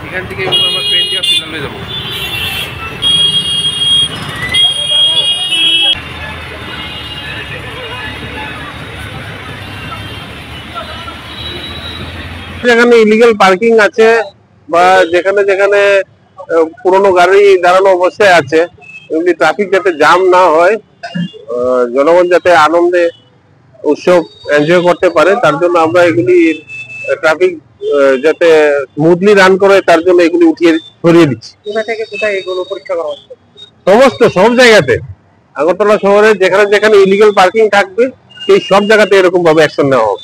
এখান থেকে আমরা ট্রেন দিয়ে ফিনালে যাবো। যেখানে ইলিগাল পার্কিং আছে বা যেখানে যেখানে পুরনো গাড়ি দাঁড়ানো অবস্থায় আছে, এমনি ট্রাফিক যাতে জাম না হয়, জনগণ যাতে আনন্দে উৎসব এনজয় করতে পারে, তার জন্য আমরা এগুলি ট্রাফিক যাতে স্মুথলি রান করে তার জন্য এগুলি উঠিয়ে সরিয়ে দিচ্ছি। কোথা থেকে কোথায় এগুলো পরীক্ষা করা হচ্ছে? সব জায়গাতে আগরতলা শহরে যেখানে যেখানে ইলিগাল পার্কিং থাকবে সেই সব জায়গাতে এরকম ভাবে অ্যাকশন নেওয়া হবে।